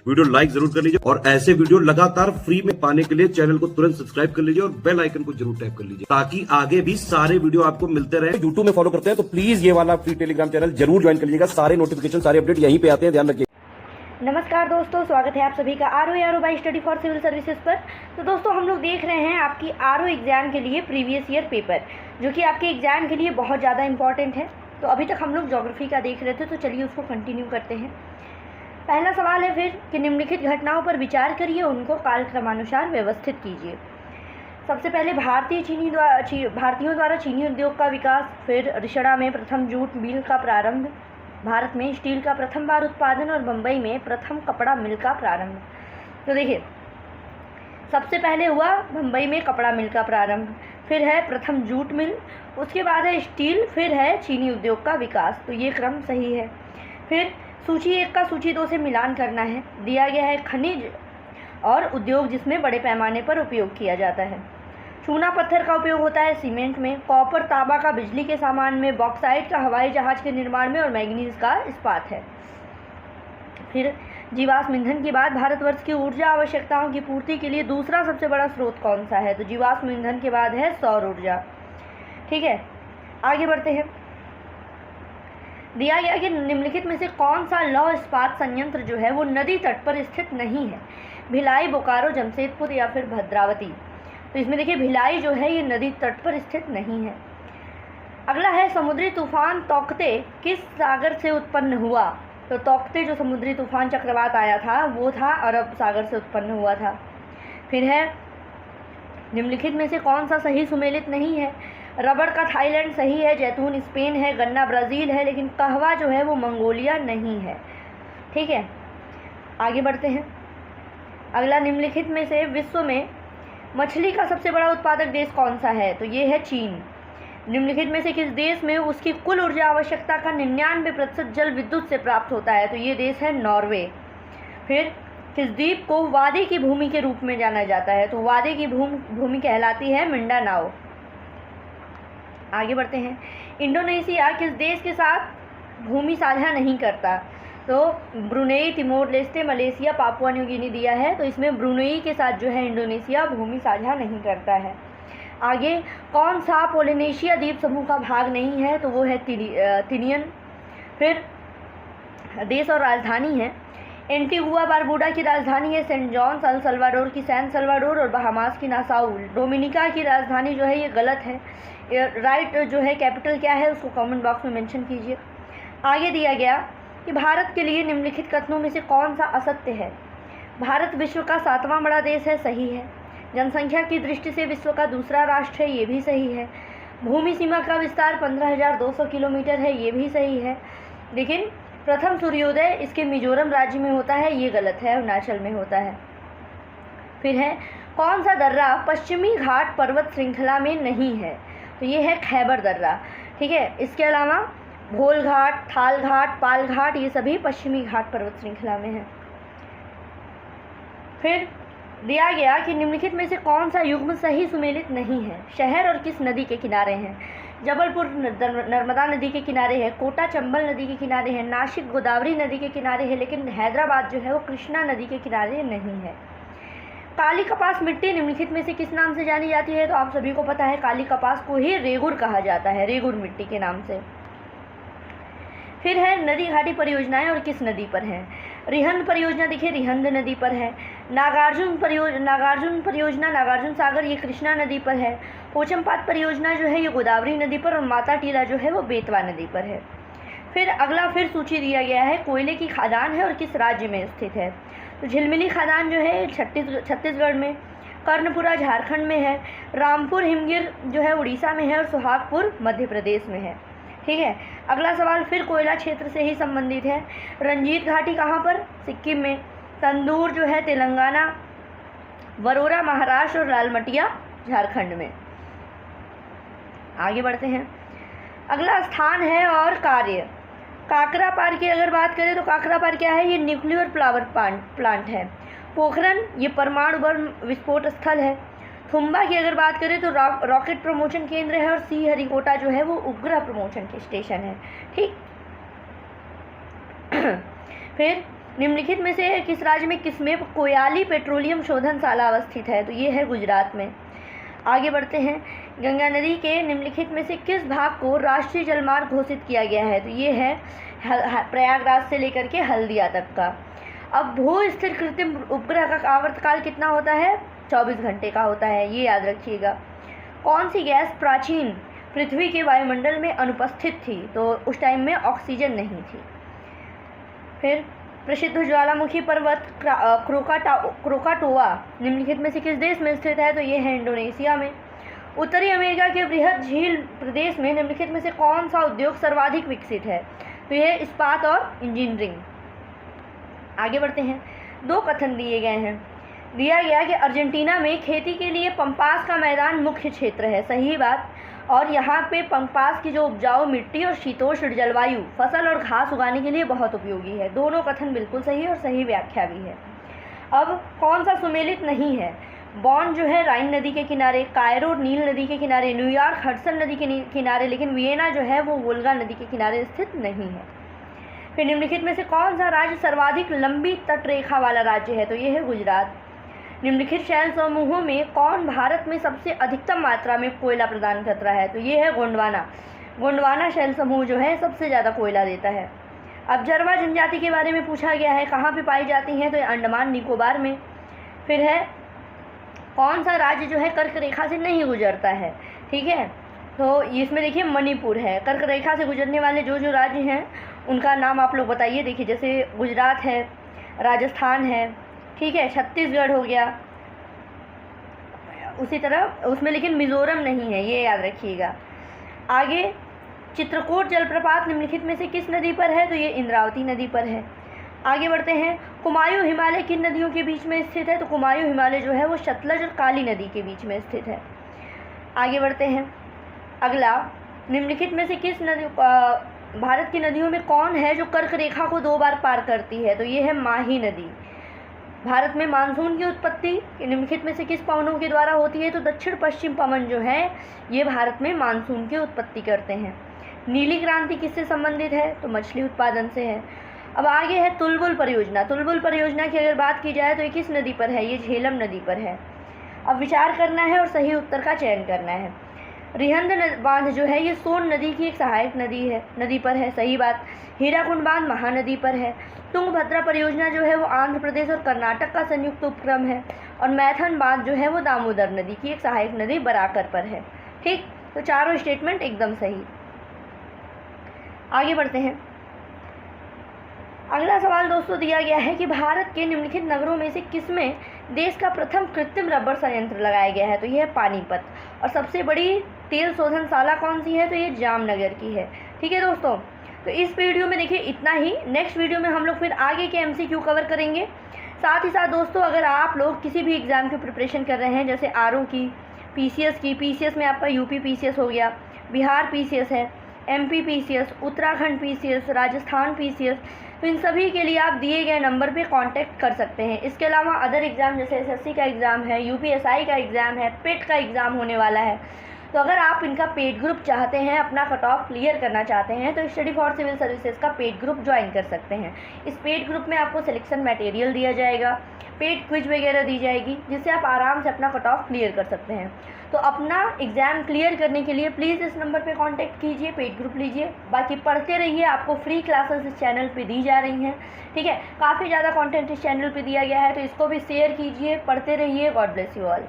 Video like जरूर कर लीजिए और ऐसे वीडियो लगातार फ्री में पाने के लिए चैनल को तुरंत सब्सक्राइब कर लीजिए और बेल आइकन को जरूर टैप कर लीजिए ताकि आगे भी सारे वीडियो आपको मिलते रहे। यूट्यूब में फॉलो करते हैं तो प्लीज ये वाला फ्री टेलीग्राम चैनल जरूर ज्वाइन कर लीजिएगा। सारे नोटिफिकेशन सारे अपडेट यहीं पे आते हैं, ध्यान रखिए। नमस्कार दोस्तों, स्वागत है आप सभी का RO by study for civil services पर। तो दोस्तों हम लोग देख रहे हैं आपकी आरओ एग्ज़ाम के लिए प्रीवियस ईयर पेपर, जो कि आपके एग्ज़ाम के लिए बहुत ज़्यादा इंपॉर्टेंट है। तो अभी तक हम लोग ज्योग्राफी का देख रहे थे, तो चलिए उसको कंटिन्यू करते हैं। पहला सवाल है फिर कि निम्नलिखित घटनाओं पर विचार करिए, उनको कालक्रमानुसार व्यवस्थित कीजिए। सबसे पहले भारतीयों द्वारा चीनी उद्योग का विकास, फिर रिषड़ा में प्रथम जूट मिल का प्रारंभ, भारत में स्टील का प्रथम बार उत्पादन और मुंबई में प्रथम कपड़ा मिल का प्रारंभ। तो देखिए, सबसे पहले हुआ मुंबई में कपड़ा मिल का प्रारंभ, फिर है प्रथम जूट मिल, उसके बाद है स्टील, फिर है चीनी उद्योग का विकास। तो ये क्रम सही है। फिर सूची 1 का सूची 2 से मिलान करना है। दिया गया है खनिज और उद्योग जिसमें बड़े पैमाने पर उपयोग किया जाता है। चूना पत्थर का उपयोग होता है सीमेंट में, कॉपर तांबा का बिजली के सामान में, बॉक्साइट का हवाई जहाज के निर्माण में और मैग्नीज का इस्पात है। फिर जीवाश्म ईंधन के बाद भारतवर्ष की ऊर्जा आवश्यकताओं की पूर्ति के लिए दूसरा सबसे बड़ा स्रोत कौन सा है? तो जीवाश्म ईंधन के बाद है सौर ऊर्जा। ठीक है, आगे बढ़ते हैं। दिया गया कि निम्नलिखित में से कौन सा लौह इस्पात संयंत्र जो है वो नदी तट पर स्थित नहीं है? भिलाई, बोकारो, जमशेदपुर या फिर भद्रावती। तो इसमें देखिए भिलाई जो है ये नदी तट पर स्थित नहीं है। अगला है समुद्री तूफान तौकते किस सागर से उत्पन्न हुआ? तो तौकते जो समुद्री तूफान चक्रवात आया था वो था अरब सागर से उत्पन्न हुआ था। फिर है निम्नलिखित में से कौन सा सही सुमेलित नहीं है? रबड़ का थाईलैंड सही है, जैतून स्पेन है, गन्ना ब्राज़ील है, लेकिन कहवा जो है वो मंगोलिया नहीं है। ठीक है, आगे बढ़ते हैं। अगला, निम्नलिखित में से विश्व में मछली का सबसे बड़ा उत्पादक देश कौन सा है? तो ये है चीन। निम्नलिखित में से किस देश में उसकी कुल ऊर्जा आवश्यकता का 99% जल विद्युत से प्राप्त होता है? तो ये देश है नॉर्वे। फिर किस द्वीप को वादी की भूमि के रूप में जाना जाता है? तो वादी की भूमि कहलाती है मिंडानाओ। आगे बढ़ते हैं। इंडोनेशिया किस देश के साथ भूमि साझा नहीं करता? तो Brunei, Timor Leste, Malaysia, Papua New Guinea दिया है। तो इसमें ब्रुनेई के साथ जो है इंडोनेशिया भूमि साझा नहीं करता है। आगे, कौन सा पोलिनेशिया द्वीप समूह का भाग नहीं है? तो वो है तिनियन। फिर देश और राजधानी है। एंटीगुआ बारबूडा की राजधानी है सेंट जॉन्स, अल सल्वाडोर की सैन सल्वाडोर और बहामास की नासाउ। डोमिनिका की राजधानी जो है ये गलत है। राइट जो है कैपिटल क्या है उसको कमेंट बॉक्स में मेंशन कीजिए। आगे दिया गया कि भारत के लिए निम्नलिखित कथनों में से कौन सा असत्य है? भारत विश्व का 7वां बड़ा देश है, सही है। जनसंख्या की दृष्टि से विश्व का दूसरा राष्ट्र है, ये भी सही है। भूमि सीमा का विस्तार 15,200 किलोमीटर है, ये भी सही है। लेकिन प्रथम सूर्योदय इसके मिजोरम राज्य में होता है, ये गलत है, अरुणाचल में होता है। फिर है कौन सा दर्रा पश्चिमी घाट पर्वत श्रृंखला में नहीं है? तो ये है खैबर दर्रा। ठीक है, इसके अलावा भोल घाट, थाल घाट, पाल घाट ये सभी पश्चिमी घाट पर्वत श्रृंखला में है। फिर दिया गया कि निम्नलिखित में से कौन सा युग्म सही सुमेलित नहीं है? शहर और किस नदी के किनारे हैं? जबलपुर नर्मदा नदी के किनारे है, कोटा चंबल नदी के किनारे है, नासिक गोदावरी नदी के किनारे है, लेकिन हैदराबाद जो है वो कृष्णा नदी के किनारे नहीं है। काली कपास मिट्टी निम्नलिखित में से किस नाम से जानी जाती है? तो आप सभी को पता है काली कपास को ही रेगुर कहा जाता है, रेगुर मिट्टी के नाम से। फिर है नदी घाटी परियोजनाएं और किस नदी पर हैं? रिहंद परियोजना देखिए रिहंद नदी पर है। नागार्जुन परियोजना नागार्जुन सागर ये कृष्णा नदी पर है। पोचमपात परियोजना जो है ये गोदावरी नदी पर, और माता टीला जो है वो बेतवा नदी पर है। फिर अगला फिर सूची दिया गया है कोयले की खादान है और किस राज्य में स्थित है? तो झिलमिली खादान जो है छत्तीसगढ़ में, कर्णपुरा झारखंड में है, रामपुर हिमगिर जो है उड़ीसा में है और सुहागपुर मध्य प्रदेश में है। ठीक है, अगला सवाल फिर कोयला क्षेत्र से ही संबंधित है। रंजीत घाटी कहाँ पर? सिक्किम में। तंदूर जो है तेलंगाना, वरोरा महाराष्ट्र और लालमटिया झारखंड में। आगे बढ़ते हैं। अगला स्थान है और कार्य। काकरा पार की अगर बात करें तो काकरा पार क्या है? ये न्यूक्लियर पावर प्लांट है। पोखरन ये परमाणु बम विस्फोट स्थल है। थुम्बा की अगर बात करें तो रॉकेट प्रमोशन केंद्र है, और सी हरिकोटा जो है वो उपग्रह प्रमोशन के स्टेशन है। ठीक फिर निम्नलिखित में से किस राज्य में किसमें कोयाली पेट्रोलियम शोधनशाला अवस्थित है? तो ये है गुजरात में। आगे बढ़ते हैं। गंगा नदी के निम्नलिखित में से किस भाग को राष्ट्रीय जलमार्ग घोषित किया गया है? तो ये है प्रयागराज से लेकर के हल्दिया तक का। अब भू स्थिर कृत्रिम उपग्रह का आवर्तकाल कितना होता है? 24 घंटे का होता है, ये याद रखिएगा। कौन सी गैस प्राचीन पृथ्वी के वायुमंडल में अनुपस्थित थी? तो उस टाइम में ऑक्सीजन नहीं थी। फिर प्रसिद्ध ज्वालामुखी पर्वत क्रोकाटोआ निम्नलिखित में से किस देश में स्थित है? तो ये है इंडोनेशिया में। उत्तरी अमेरिका के बृहद झील प्रदेश में निम्नलिखित में से कौन सा उद्योग सर्वाधिक विकसित है? तो यह इस्पात और इंजीनियरिंग। आगे बढ़ते हैं। दो कथन दिए गए हैं। दिया गया कि अर्जेंटीना में खेती के लिए पंपास का मैदान मुख्य क्षेत्र है, सही बात। और यहाँ पे पंपास की जो उपजाऊ मिट्टी और शीतोष्ण जलवायु फसल और घास उगाने के लिए बहुत उपयोगी है। दोनों कथन बिल्कुल सही और सही व्याख्या भी है। अब कौन सा सुमेलित नहीं है? बॉन जो है राइन नदी के किनारे, कायरो नील नदी के किनारे, न्यूयॉर्क हडसन नदी के किनारे, लेकिन वियना जो है वो वोल्गा नदी के किनारे स्थित नहीं है। फिर निम्नलिखित में से कौन सा राज्य सर्वाधिक लंबी तटरेखा वाला राज्य है? तो ये है गुजरात। निम्नलिखित शैल समूहों में कौन भारत में सबसे अधिकतम मात्रा में कोयला प्रदान कर रहा है? तो ये है गोंडवाना। गोंडवाना शैल समूह जो है सबसे ज़्यादा कोयला देता है। अब जरवा जनजाति के बारे में पूछा गया है, कहाँ पे पाई जाती हैं? तो ये अंडमान निकोबार में। फिर है कौन सा राज्य जो है कर्क रेखा से नहीं गुजरता है? ठीक है, तो इसमें देखिए मणिपुर है। कर्क रेखा से गुजरने वाले जो राज्य हैं उनका नाम आप लोग बताइए। देखिए जैसे गुजरात है, राजस्थान है, ठीक है, छत्तीसगढ़ हो गया, उसी तरह उसमें लेकिन मिज़ोरम नहीं है, ये याद रखिएगा। आगे चित्रकूट जलप्रपात निम्नलिखित में से किस नदी पर है? तो ये इंद्रावती नदी पर है। आगे बढ़ते हैं। कुमायूं हिमालय किन नदियों के बीच में स्थित है? तो कुमायूं हिमालय जो है वो सतलज और काली नदी के बीच में स्थित है। आगे बढ़ते हैं। अगला, निम्नलिखित में से किस नदी भारत की नदियों में कौन है जो कर्क रेखा को 2 बार पार करती है? तो ये है माही नदी। भारत में मानसून की उत्पत्ति निम्नलिखित में से किस पवनों के द्वारा होती है? तो दक्षिण पश्चिम पवन जो है ये भारत में मानसून की उत्पत्ति करते हैं। नीली क्रांति किससे संबंधित है? तो मछली उत्पादन से है। अब आगे है तुलबुल परियोजना। तुलबुल परियोजना की अगर बात की जाए तो ये किस नदी पर है? ये झेलम नदी पर है। अब विचार करना है और सही उत्तर का चयन करना है। रिहंद बांध जो है ये सोन नदी की एक सहायक नदी पर है, सही बात। हीराकुंड बांध महानदी पर है। तुंगभद्रा परियोजना जो है वो आंध्र प्रदेश और कर्नाटक का संयुक्त उपक्रम है। और मैथन बांध जो है वो दामोदर नदी की एक सहायक नदी बराकर पर है। ठीक, तो चारों स्टेटमेंट एकदम सही। आगे बढ़ते हैं। अगला सवाल दोस्तों दिया गया है कि भारत के निम्नलिखित नगरों में से किसमें देश का प्रथम कृत्रिम रबर संयंत्र लगाया गया है? तो यह है पानीपत। और सबसे बड़ी तेल शोधनशाला कौन सी है? तो ये जामनगर की है। ठीक है दोस्तों, तो इस वीडियो में देखिए इतना ही। नेक्स्ट वीडियो में हम लोग फिर आगे के MCQ कवर करेंगे। साथ ही साथ दोस्तों अगर आप लोग किसी भी एग्ज़ाम की प्रिपरेशन कर रहे हैं, जैसे RO की, PCS की, PCS में आपका UP PCS हो गया, बिहार PCS है, MP PCS, Uttarakhand PCS, Rajasthan PCS, तो इन सभी के लिए आप दिए गए नंबर पे कांटेक्ट कर सकते हैं। इसके अलावा अदर एग्ज़ाम जैसे SSC का एग्ज़ाम है, UPSI का एग्ज़ाम है, पेट का एग्ज़ाम होने वाला है, तो अगर आप इनका पेड ग्रुप चाहते हैं, अपना कट ऑफ क्लियर करना चाहते हैं, तो स्टडी फॉर सिविल सर्विसेज का पेड ग्रुप ज्वाइन कर सकते हैं। इस पेड ग्रुप में आपको सिलेक्शन मटेरियल दिया जाएगा, पेड क्विज वगैरह दी जाएगी, जिससे आप आराम से अपना कट ऑफ क्लियर कर सकते हैं। तो अपना एग्ज़ाम क्लियर करने के लिए प्लीज़ इस नंबर पे कांटेक्ट कीजिए, पेड ग्रुप लीजिए। बाकी पढ़ते रहिए, आपको फ्री क्लासेस इस चैनल पे दी जा रही हैं। ठीक है, काफ़ी ज़्यादा कंटेंट इस चैनल पे दिया गया है, तो इसको भी शेयर कीजिए, पढ़ते रहिए। God bless you all.